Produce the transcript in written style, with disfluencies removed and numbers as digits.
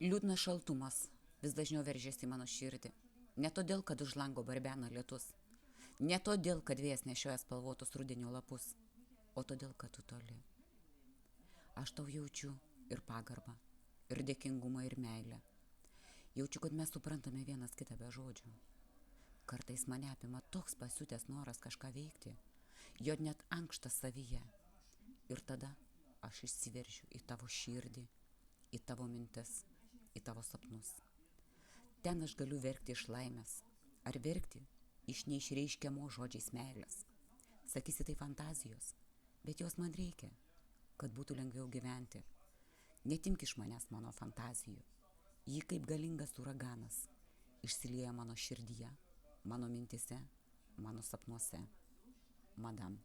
Liūdnas šaltumas vis dažniau veržiasi į mano širdį. Ne todėl, kad už lango barbena lietus. Ne todėl, kad vėjas nešioja spalvotus rudenio lapus. O todėl, kad tu toli. Aš tau jaučiu ir pagarbą, ir dėkingumą, ir meilę. Jaučiu, kad mes suprantame vienas kitą be žodžių. Kartais mane apima toks pasiutęs noras kažką veikti, jo net ankštas savyje. Ir tada aš išsiveržiu į tavo širdį, į tavo mintis, į tavo sapnus. Ten aš galiu verkti iš laimės, ar verkti iš neišreiškiamo žodžiais meilės. Sakysi, tai fantazijos, bet jos man reikia, kad būtų lengviau gyventi. Netimk iš manęs mano fantazijų. Ji kaip galingas uraganas išsilieja mano širdyje, mano mintise, mano sapnuose. Madam.